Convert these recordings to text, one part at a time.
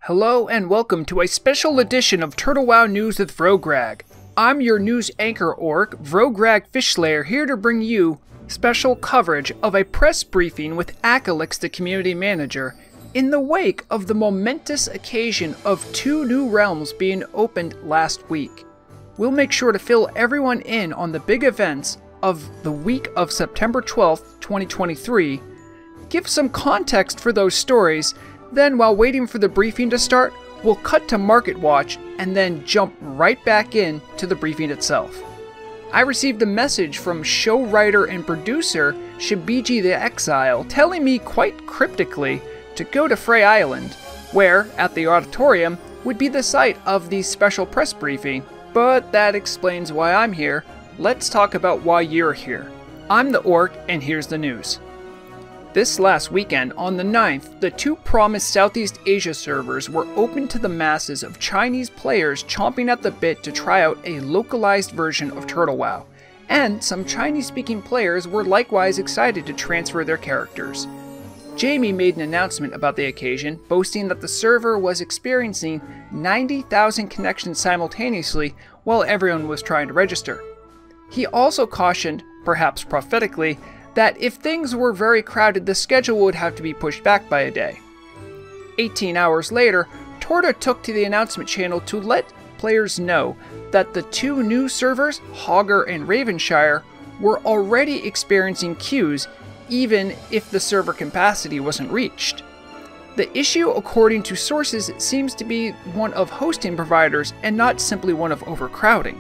Hello and welcome to a special edition of Turtle WoW News with Vrograg. I'm your news anchor orc, Vrograg Fishlayer, here to bring you special coverage of a press briefing with Akalix, the community manager, in the wake of the momentous occasion of 2 new realms being opened last week. We'll make sure to fill everyone in on the big events of the week of September 12th, 2023, give some context for those stories. Then, while waiting for the briefing to start, we'll cut to Market Watch and then jump right back in to the briefing itself. I received a message from show writer and producer Shabiji the Exile telling me quite cryptically to go to Frey Island, where, at the auditorium, would be the site of the special press briefing. But that explains why I'm here. Let's talk about why you're here. I'm the orc, and here's the news. This last weekend, on the 9th, the 2 promised Southeast Asia servers were open to the masses of Chinese players chomping at the bit to try out a localized version of Turtle WoW, and some Chinese-speaking players were likewise excited to transfer their characters. Jamie made an announcement about the occasion, boasting that the server was experiencing 90,000 connections simultaneously while everyone was trying to register. He also cautioned, perhaps prophetically, that if things were very crowded, the schedule would have to be pushed back by a day. 18 hours later, Torta took to the announcement channel to let players know that the 2 new servers, Hogger and Ravenshire, were already experiencing queues even if the server capacity wasn't reached. The issue, according to sources, seems to be one of hosting providers and not simply one of overcrowding.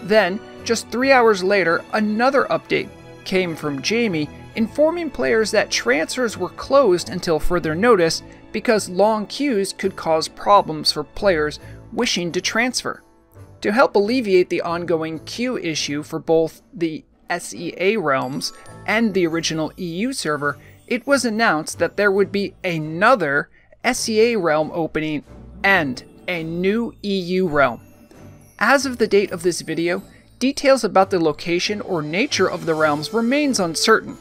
Then, just 3 hours later, another update came from Jamie informing players that transfers were closed until further notice because long queues could cause problems for players wishing to transfer. To help alleviate the ongoing queue issue for both the SEA realms and the original EU server, it was announced that there would be another SEA realm opening and a new EU realm. As of the date of this video, details about the location or nature of the realms remains uncertain.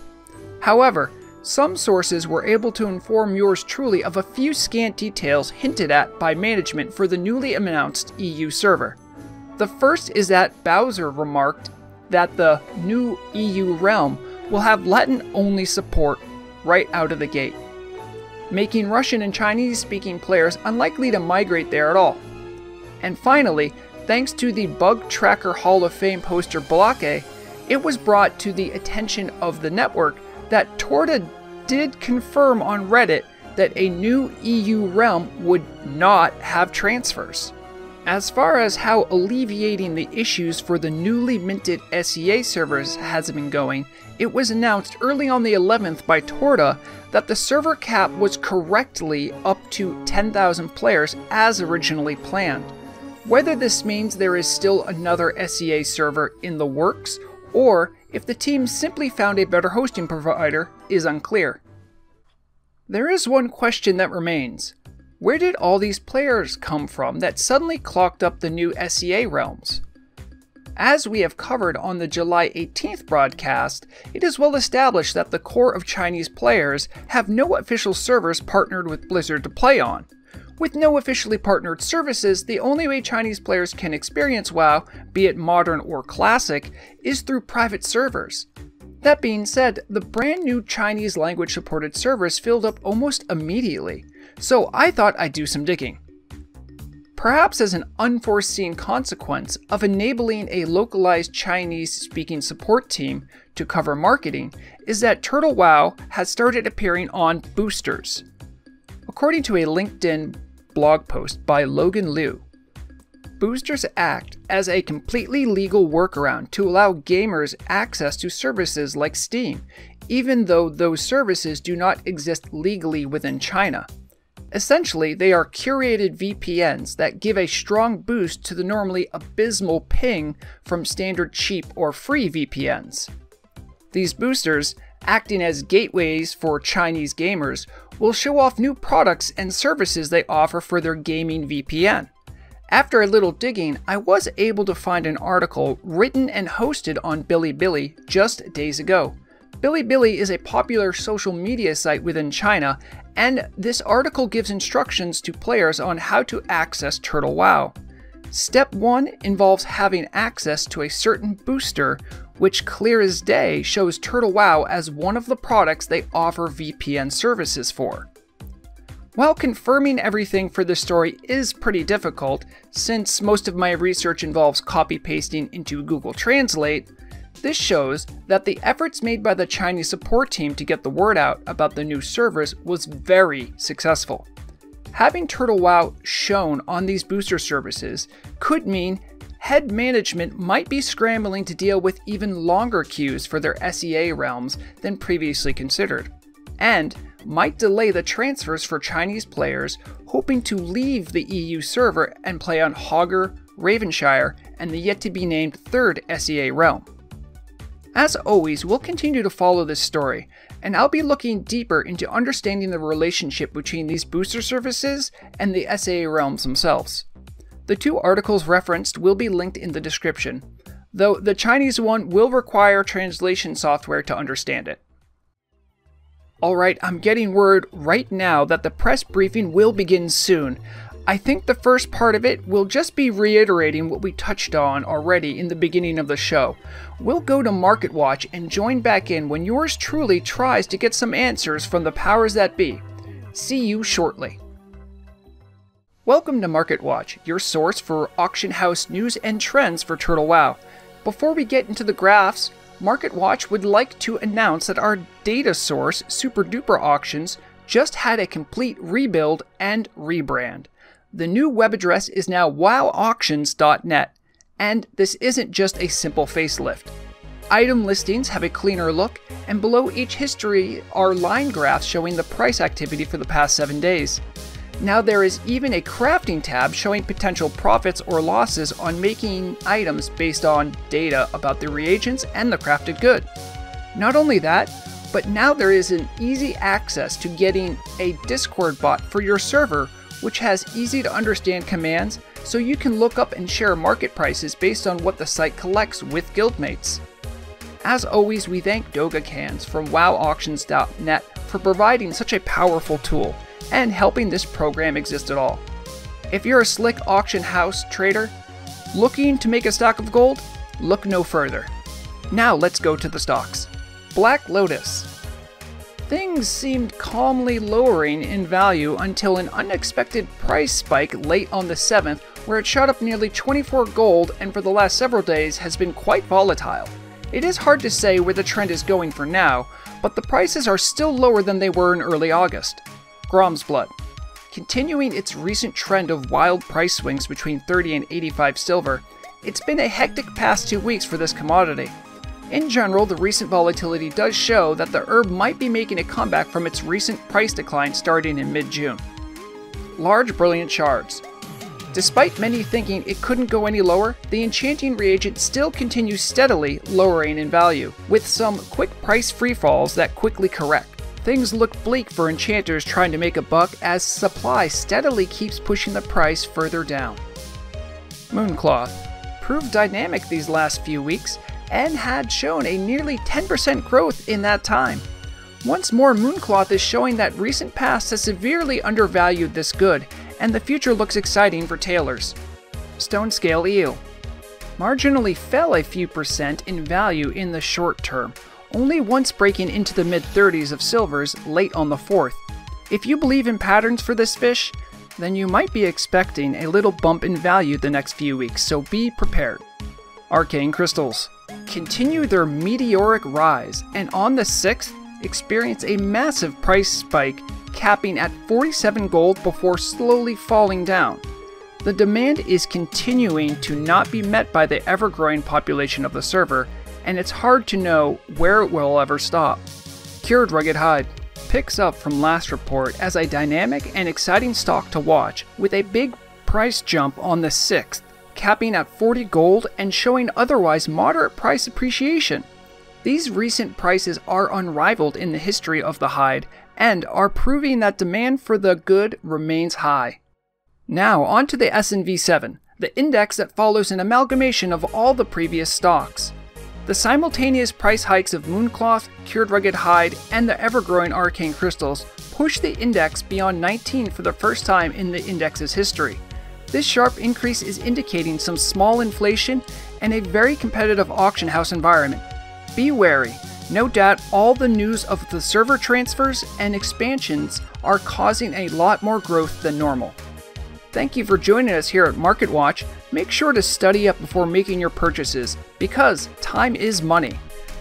However, some sources were able to inform yours truly of a few scant details hinted at by management for the newly announced EU server. The first is that Bowser remarked that the new EU realm will have Latin-only support right out of the gate, making Russian and Chinese-speaking players unlikely to migrate there at all. And finally, thanks to the Bug Tracker Hall of Fame poster Blockade, it was brought to the attention of the network that Torta did confirm on Reddit that a new EU realm would not have transfers. As far as how alleviating the issues for the newly minted SEA servers has been going, it was announced early on the 11th by Torta that the server cap was correctly up to 10,000 players as originally planned. Whether this means there is still another SEA server in the works, or if the team simply found a better hosting provider, is unclear. There is one question that remains. Where did all these players come from that suddenly clocked up the new SEA realms? As we have covered on the July 18th broadcast, it is well established that the core of Chinese players have no official servers partnered with Blizzard to play on. With no officially partnered services, the only way Chinese players can experience WoW, be it modern or classic, is through private servers. That being said, the brand new Chinese language supported servers filled up almost immediately, so I thought I'd do some digging. Perhaps as an unforeseen consequence of enabling a localized Chinese-speaking support team to cover marketing, is that Turtle WoW has started appearing on boosters. According to a Linkdn blog post by Logan Liu, boosters act as a completely legal workaround to allow gamers access to services like Steam, even though those services do not exist legally within China. Essentially, they are curated VPNs that give a strong boost to the normally abysmal ping from standard cheap or free VPNs. These boosters, acting as gateways for Chinese gamers, will show off new products and services they offer for their gaming VPN. After a little digging, I was able to find an article written and hosted on Bilibili just days ago, Bilibili is a popular social media site within China, and this article gives instructions to players on how to access Turtle WoW. Step 1 involves having access to a certain booster, which clear as day shows Turtle WoW as one of the products they offer VPN services for. While confirming everything for this story is pretty difficult, since most of my research involves copy-pasting into Google Translate, this shows that the efforts made by the Chinese support team to get the word out about the new servers was very successful. Having Turtle WoW shown on these booster services could mean head management might be scrambling to deal with even longer queues for their SEA realms than previously considered, and might delay the transfers for Chinese players hoping to leave the EU server and play on Hogger, Ravenshire, and the yet-to-be-named third SEA realm. As always, we'll continue to follow this story, and I'll be looking deeper into understanding the relationship between these booster services and the SEA realms themselves. The two articles referenced will be linked in the description, though the Chinese one will require translation software to understand it. Alright, I'm getting word right now that the press briefing will begin soon. I think the first part of it will just be reiterating what we touched on already in the beginning of the show. We'll go to Market Watch and join back in when yours truly tries to get some answers from the powers that be. See you shortly. Welcome to Market Watch, your source for auction house news and trends for Turtle WoW. Before we get into the graphs, Market Watch would like to announce that our data source, Super Duper Auctions, just had a complete rebuild and rebrand. The new web address is now wowauctions.net, and this isn't just a simple facelift. Item listings have a cleaner look, and below each history are line graphs showing the price activity for the past 7 days. Now there is even a crafting tab showing potential profits or losses on making items based on data about the reagents and the crafted good. Not only that, but now there is an easy access to getting a Discord bot for your server, which has easy to understand commands so you can look up and share market prices based on what the site collects with guildmates. As always, we thank DogaCans from wowauctions.net for providing such a powerful tool and helping this program exist at all. If you're a slick auction house trader looking to make a stock of gold, look no further. Now let's go to the stocks. Black Lotus. Things seemed calmly lowering in value until an unexpected price spike late on the 7th, where it shot up nearly 24 gold and for the last several days has been quite volatile. It is hard to say where the trend is going for now, but the prices are still lower than they were in early August. Grom's Blood. Continuing its recent trend of wild price swings between 30 and 85 silver, it's been a hectic past 2 weeks for this commodity. In general, the recent volatility does show that the herb might be making a comeback from its recent price decline starting in mid-June. Large Brilliant Shards. Despite many thinking it couldn't go any lower, the enchanting reagent still continues steadily lowering in value, with some quick price freefalls that quickly correct. Things look bleak for enchanters trying to make a buck as supply steadily keeps pushing the price further down. Mooncloth proved dynamic these last few weeks and had shown a nearly 10% growth in that time. Once more, Mooncloth is showing that recent past has severely undervalued this good, and the future looks exciting for tailors. Stone Scale Eel marginally fell a few percent in value in the short term, only once breaking into the mid-30s of silvers late on the 4th. If you believe in patterns for this fish, then you might be expecting a little bump in value the next few weeks, so be prepared. Arcane Crystals continue their meteoric rise, and on the 6th, experience a massive price spike, capping at 47 gold before slowly falling down. The demand is continuing to not be met by the ever-growing population of the server, and it's hard to know where it will ever stop. Cured Rugged Hide picks up from last report as a dynamic and exciting stock to watch, with a big price jump on the 6th, capping at 40 gold and showing otherwise moderate price appreciation. These recent prices are unrivaled in the history of the hide and are proving that demand for the good remains high. Now on to the SNV7, the index that follows an amalgamation of all the previous stocks. The simultaneous price hikes of Mooncloth, Cured Rugged Hide, and the ever-growing Arcane Crystals pushed the index beyond 19 for the first time in the index's history. This sharp increase is indicating some small inflation and a very competitive auction house environment. Be wary. No doubt all the news of the server transfers and expansions are causing a lot more growth than normal. Thank you for joining us here at Market Watch. Make sure to study up before making your purchases, because time is money.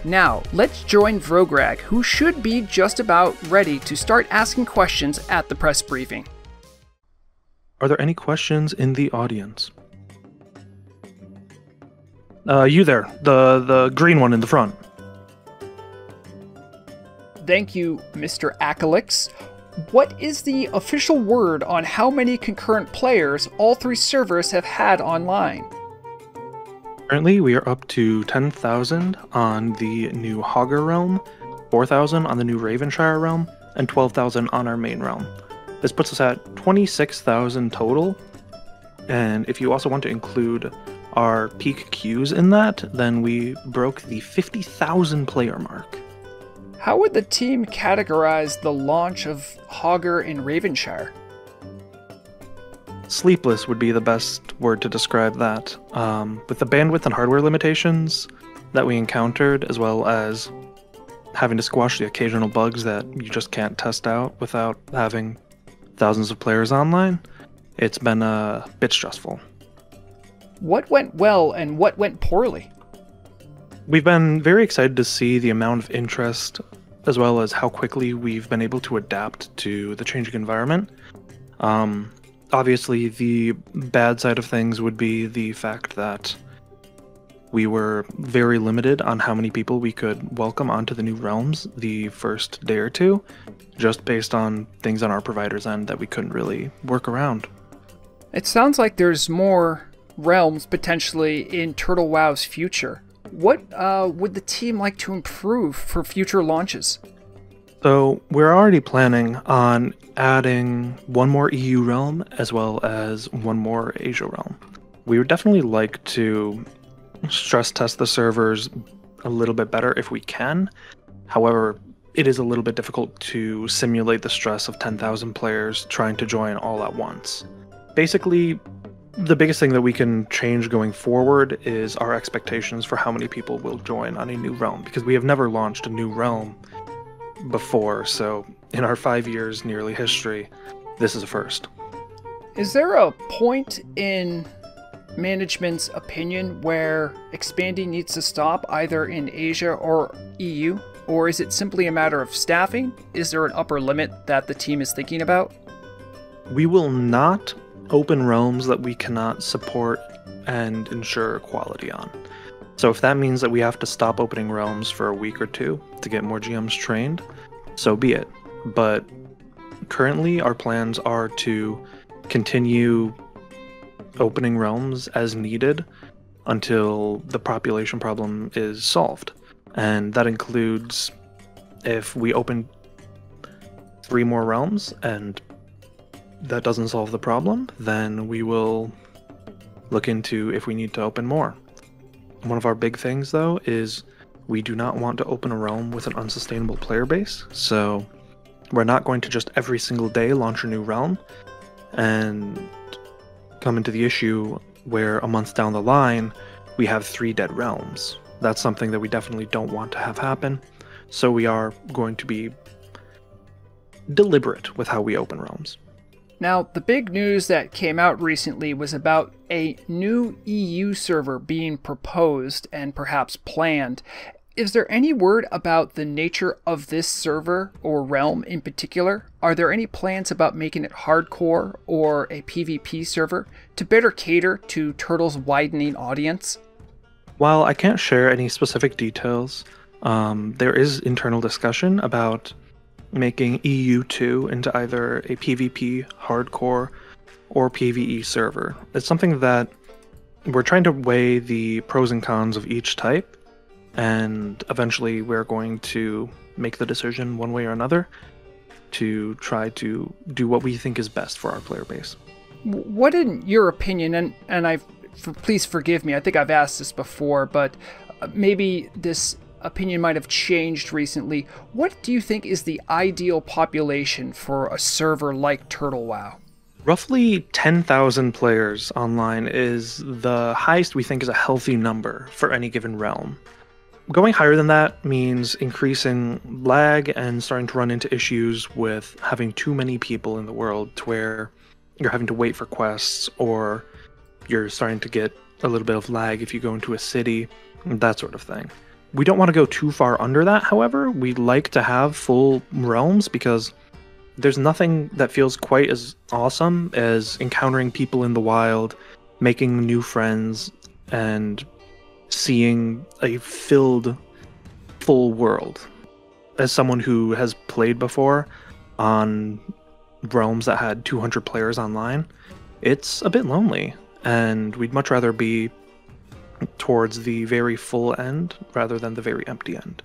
Now, let's join Vrograg, who should be just about ready to start asking questions at the press briefing. Are there any questions in the audience? You there, the green one in the front. Thank you, Mr. Akalix. What is the official word on how many concurrent players all three servers have had online? Currently, we are up to 10,000 on the new Hogger realm, 4,000 on the new Ravenshire realm, and 12,000 on our main realm. This puts us at 26,000 total, and if you also want to include our peak queues in that, then we broke the 50,000 player mark. How would the team categorize the launch of Hogger in Ravenshire? Sleepless would be the best word to describe that. With the bandwidth and hardware limitations that we encountered, as well as having to squash the occasional bugs that you just can't test out without having thousands of players online, it's been a bit stressful. What went well and what went poorly? We've been very excited to see the amount of interest, as well as how quickly we've been able to adapt to the changing environment. Obviously, the bad side of things would be the fact that we were very limited on how many people we could welcome onto the new realms the first day or two, just based on things on our provider's end that we couldn't really work around. It sounds like there's more realms potentially in Turtle WoW's future. What would the team like to improve for future launches? So we're already planning on adding one more EU realm as well as one more Asia realm. We would definitely like to stress test the servers a little bit better if we can. However, it is a little bit difficult to simulate the stress of 10,000 players trying to join all at once. Basically, the biggest thing that we can change going forward is our expectations for how many people will join on a new realm, because we have never launched a new realm before, so in our 5 years nearly history, this is a first. Is there a point in management's opinion where expanding needs to stop either in Asia or EU, or is it simply a matter of staffing? Is there an upper limit that the team is thinking about? We will not open realms that we cannot support and ensure quality on. So if that means that we have to stop opening realms for a week or two to get more GMs trained, so be it. But currently our plans are to continue opening realms as needed until the population problem is solved. And that includes if we open 3 more realms and that doesn't solve the problem, then we will look into if we need to open more. One of our big things, though, is we do not want to open a realm with an unsustainable player base, so we're not going to just every single day launch a new realm and come into the issue where a month down the line we have 3 dead realms. That's something that we definitely don't want to have happen, so we are going to be deliberate with how we open realms. Now, the big news that came out recently was about a new EU server being proposed and perhaps planned. Is there any word about the nature of this server or realm in particular? Are there any plans about making it hardcore or a PvP server to better cater to Turtle's widening audience? While I can't share any specific details, there is internal discussion about making EU2 into either a PvP, hardcore, or PvE server. It's something that we're trying to weigh the pros and cons of each type, and eventually we're going to make the decision one way or another to try to do what we think is best for our player base. What, in your opinion, and please forgive me, I think I've asked this before, but maybe this opinion might have changed recently. What do you think is the ideal population for a server like Turtle WoW? Roughly 10,000 players online is the highest we think is a healthy number for any given realm. Going higher than that means increasing lag and starting to run into issues with having too many people in the world to where you're having to wait for quests, or you're starting to get a little bit of lag if you go into a city, that sort of thing. We don't want to go too far under that, however. We'd like to have full realms because there's nothing that feels quite as awesome as encountering people in the wild, making new friends, and seeing a filled, full world. As someone who has played before on realms that had 200 players online, it's a bit lonely, and we'd much rather be towards the very full end rather than the very empty end.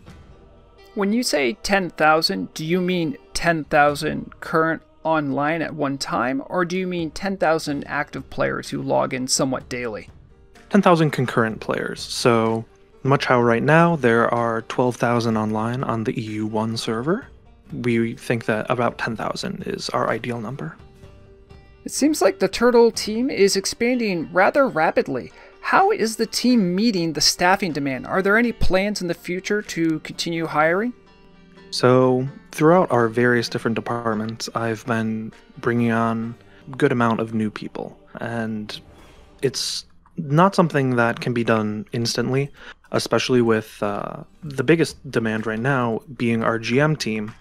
When you say 10,000, do you mean 10,000 current online at one time, or do you mean 10,000 active players who log in somewhat daily? 10,000 concurrent players. So much how right now there are 12,000 online on the EU1 server. We think that about 10,000 is our ideal number. It seems like the Turtle team is expanding rather rapidly. How is the team meeting the staffing demand? Are there any plans in the future to continue hiring? So throughout our various different departments, I've been bringing on a good amount of new people, and it's not something that can be done instantly, especially with the biggest demand right now being our GM team,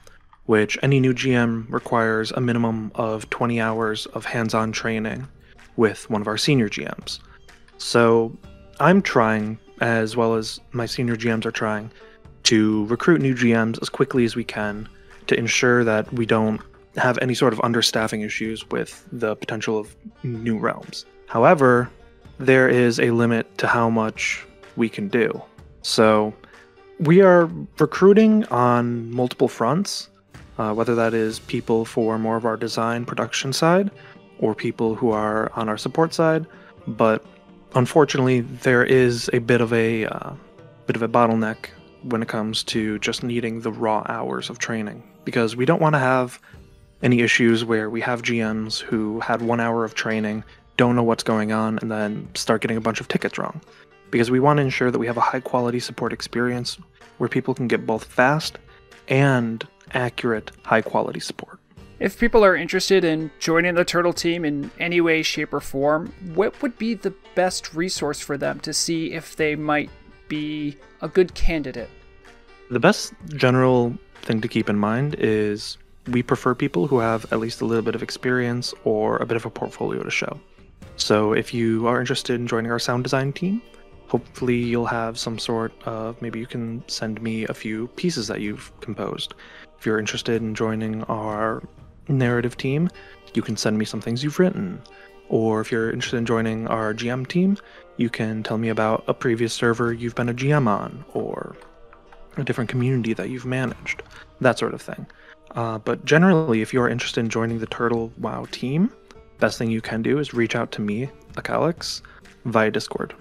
which any new GM requires a minimum of 20 hours of hands-on training with one of our senior GMs. So I'm trying, as well as my senior GMs are trying, to recruit new GMs as quickly as we can to ensure that we don't have any sort of understaffing issues with the potential of new realms. However, there is a limit to how much we can do. So we are recruiting on multiple fronts, whether that is people for more of our design production side or people who are on our support side. But unfortunately, there is a bit of a bottleneck when it comes to just needing the raw hours of training, because we don't want to have any issues where we have GMs who had 1 hour of training, don't know what's going on, and then start getting a bunch of tickets wrong. Because we want to ensure that we have a high quality support experience where people can get both fast and accurate high quality support. If people are interested in joining the Turtle team in any way, shape, or form, what would be the best resource for them to see if they might be a good candidate? The best general thing to keep in mind is we prefer people who have at least a little bit of experience or a bit of a portfolio to show. So if you are interested in joining our sound design team, hopefully you'll have some sort of, maybe you can send me a few pieces that you've composed. If you're interested in joining our narrative team, you can send me some things you've written. Or if you're interested in joining our GM team, you can tell me about a previous server you've been a GM on, or a different community that you've managed, that sort of thing. But generally, if you're interested in joining the Turtle WoW team, best thing you can do is reach out to me, Akalix, via Discord.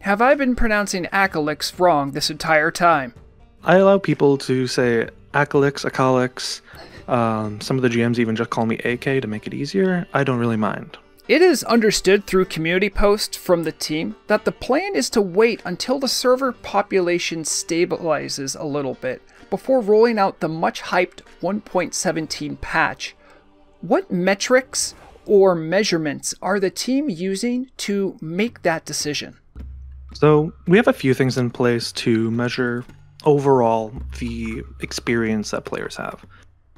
Have I been pronouncing Akalix wrong this entire time? I allow people to say Akalix, Akalix. Some of the GMs even just call me AK to make it easier. I don't really mind. It is understood through community posts from the team that the plan is to wait until the server population stabilizes a little bit before rolling out the much-hyped 1.17 patch. What metrics or measurements are the team using to make that decision? So we have a few things in place to measure overall the experience that players have.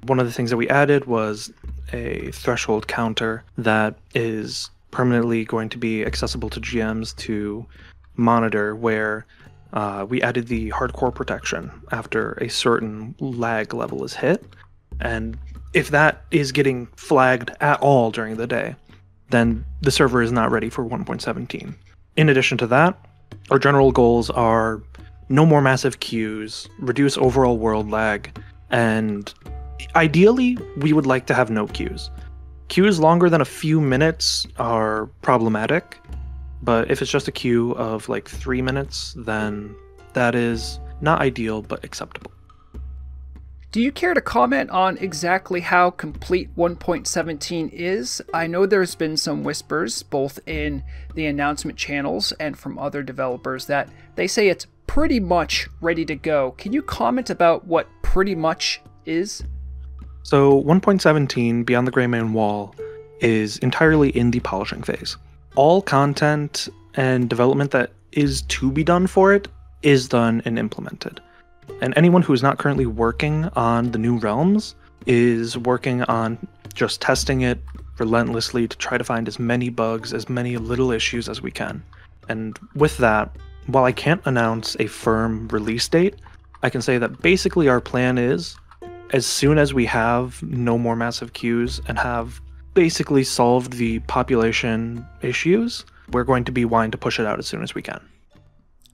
One of the things that we added was a threshold counter that is permanently going to be accessible to GMs to monitor, where we added the hardcore protection after a certain lag level is hit. And if that is getting flagged at all during the day, then the server is not ready for 1.17. In addition to that, our general goals are no more massive queues, reduce overall world lag, and ideally, we would like to have no queues. Queues longer than a few minutes are problematic, but if it's just a queue of like 3 minutes, then that is not ideal, but acceptable. Do you care to comment on exactly how complete 1.17 is? I know there's been some whispers, both in the announcement channels and from other developers, that they say it's pretty much ready to go. Can you comment about what pretty much is? So 1.17 Beyond the Greymane Wall is entirely in the polishing phase. All content and development that is to be done for it is done and implemented. And anyone who is not currently working on the new realms is working on just testing it relentlessly to try to find as many bugs, as many little issues as we can. And with that, while I can't announce a firm release date, I can say that basically our plan is, as soon as we have no more massive queues and have basically solved the population issues, we're going to be wanting to push it out as soon as we can.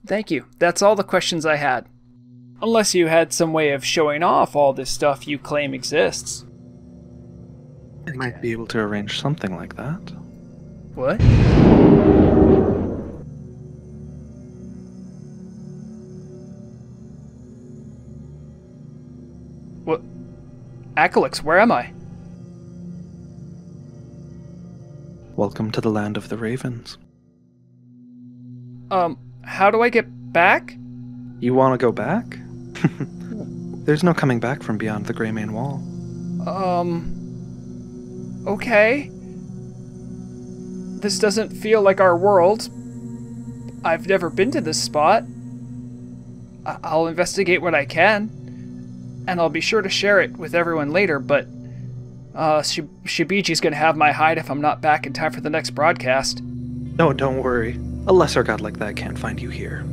Thank you. That's all the questions I had. Unless you had some way of showing off all this stuff you claim exists. I might be able to arrange something like that. What? What? Akalix, where am I? Welcome to the land of the ravens. How do I get back? You want to go back? There's no coming back from beyond the Greymane Wall. Okay. This doesn't feel like our world. I've never been to this spot. I'll investigate what I can, and I'll be sure to share it with everyone later, but Shabiji's gonna have my hide if I'm not back in time for the next broadcast. No, don't worry. A lesser god like that can't find you here.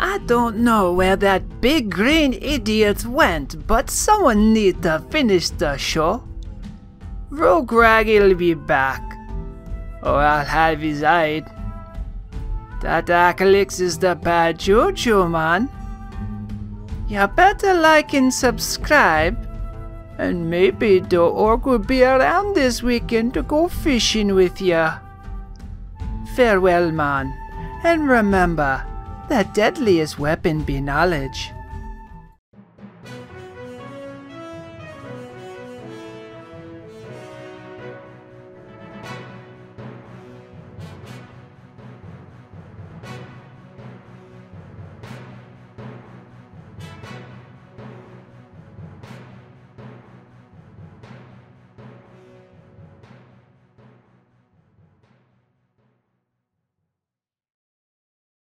I don't know where that big green idiot went, but someone need to finish the show. Vrograg will be back, or I'll have his hide. That Akalix is the bad juju, man. You better like and subscribe, and maybe the orc will be around this weekend to go fishing with ya. Farewell, man, and remember, the deadliest weapon be knowledge.